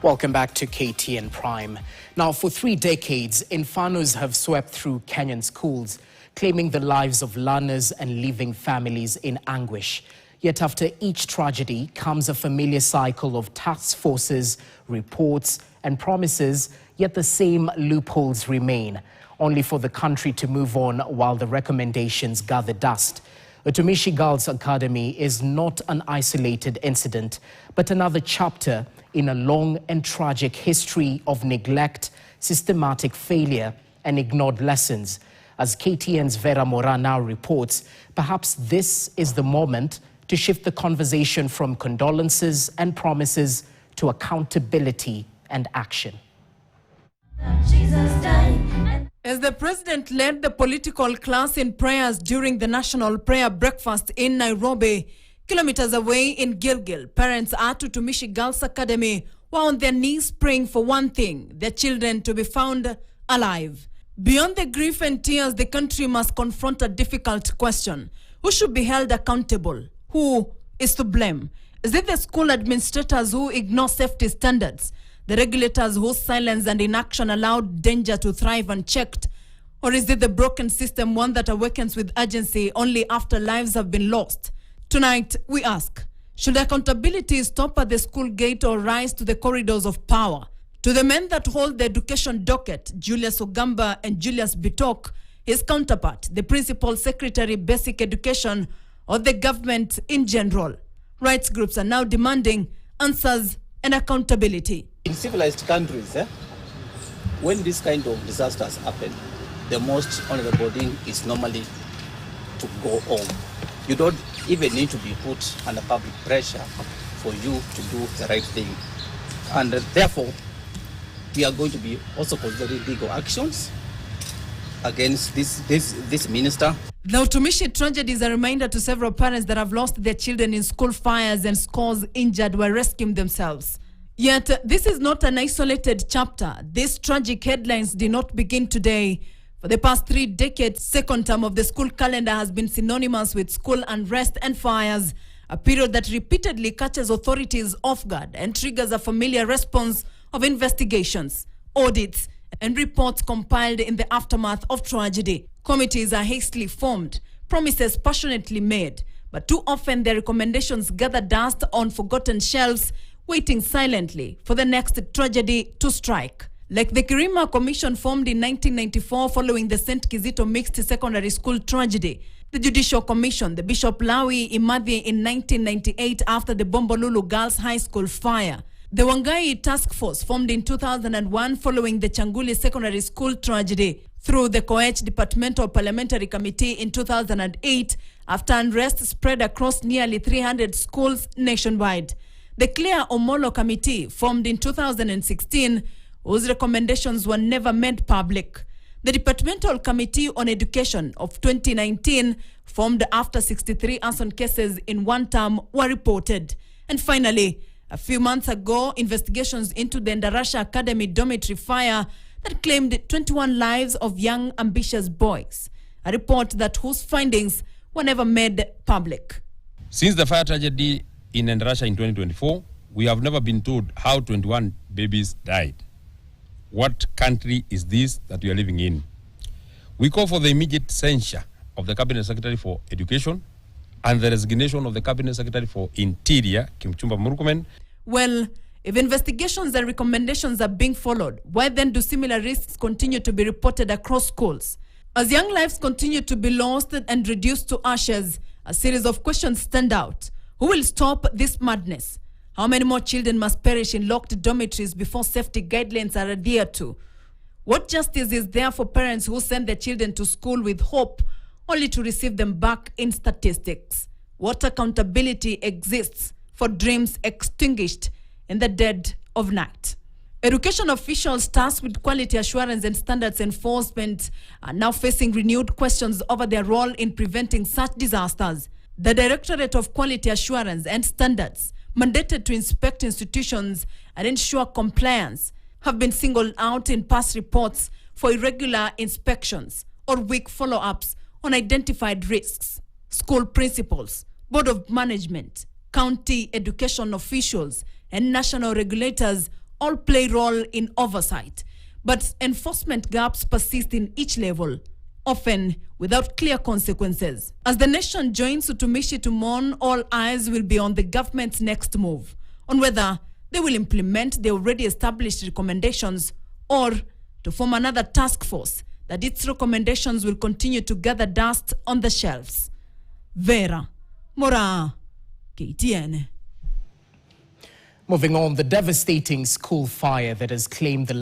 Welcome back to KTN Prime. Now, for 3 decades, infernos have swept through Kenyan schools, claiming the lives of learners and leaving families in anguish. Yet after each tragedy comes a familiar cycle of task forces, reports, and promises, yet the same loopholes remain, only for the country to move on while the recommendations gather dust. Utumishi Girls Academy is not an isolated incident, but another chapter in a long and tragic history of neglect, systematic failure, and ignored lessons. As KTN's Vera Mora now reports, perhaps this is the moment to shift the conversation from condolences and promises to accountability and action. As the president led the political class in prayers during the national prayer breakfast in Nairobi, kilometers away in Gilgil, parents at Utumishi Girls Academy were on their knees praying for one thing: their children to be found alive. Beyond the grief and tears, the country must confront a difficult question. Who should be held accountable? Who is to blame? Is it the school administrators who ignore safety standards? The regulators whose silence and inaction allowed danger to thrive unchecked? Or is it the broken system, one that awakens with urgency only after lives have been lost? Tonight, we ask, should accountability stop at the school gate or rise to the corridors of power? To the men that hold the education docket, Julius Ogamba and Julius Bitok, his counterpart, the Principal Secretary Basic Education, or the government in general. Rights groups are now demanding answers and accountability. In civilized countries, when this kind of disasters happen, the most honorable thing is normally to go home. You don't even need to be put under public pressure for you to do the right thing. And therefore, we are going to be also considering legal actions against this minister. The Utumishi tragedy is a reminder to several parents that have lost their children in school fires and scores injured while rescuing themselves. Yet, this is not an isolated chapter. These tragic headlines did not begin today. For the past 3 decades, second term of the school calendar has been synonymous with school unrest and fires, a period that repeatedly catches authorities off guard and triggers a familiar response of investigations, audits, and reports compiled in the aftermath of tragedy. Committees are hastily formed, promises passionately made, but too often their recommendations gather dust on forgotten shelves, waiting silently for the next tragedy to strike. Like the Kirima Commission formed in 1994 following the St. Kizito Mixed Secondary School tragedy, the Judicial Commission, the Bishop Lawi Imadhi in 1998 after the Bombolulu Girls High School fire, the Wangai Task Force formed in 2001 following the Changuli Secondary School tragedy, through the Koech Departmental Parliamentary Committee in 2008 after unrest spread across nearly 300 schools nationwide, the Clear Omolo Committee formed in 2016, whose recommendations were never made public, the Departmental Committee on Education of 2019, formed after 63 arson cases in one term were reported, and finally, a few months ago, investigations into the Ndarasha Academy dormitory fire that claimed 21 lives of young, ambitious boys. A report whose findings were never made public. Since the fire tragedy in Ndarasha in 2024, we have never been told how 21 babies died. What country is this that we are living in? We call for the immediate censure of the Cabinet Secretary for Education and the resignation of the Cabinet Secretary for Interior, Kimchumba Murkomen. Well, if investigations and recommendations are being followed, why then do similar risks continue to be reported across schools? As young lives continue to be lost and reduced to ashes, a series of questions stand out. Who will stop this madness? How many more children must perish in locked dormitories before safety guidelines are adhered to? What justice is there for parents who send their children to school with hope only to receive them back in statistics? What accountability exists for dreams extinguished in the dead of night? Education officials tasked with quality assurance and standards enforcement are now facing renewed questions over their role in preventing such disasters. The Directorate of Quality Assurance and Standards, mandated to inspect institutions and ensure compliance, have been singled out in past reports for irregular inspections or weak follow-ups on identified risks. School principals, Board of Management, county education officials, and national regulators all play role in oversight. But enforcement gaps persist in each level, often without clear consequences. As the nation joins Utumishi to mourn, all eyes will be on the government's next move, on whether they will implement the already established recommendations or to form another task force that its recommendations will continue to gather dust on the shelves. Vera Mora, KTN. Moving on, the devastating school fire that has claimed the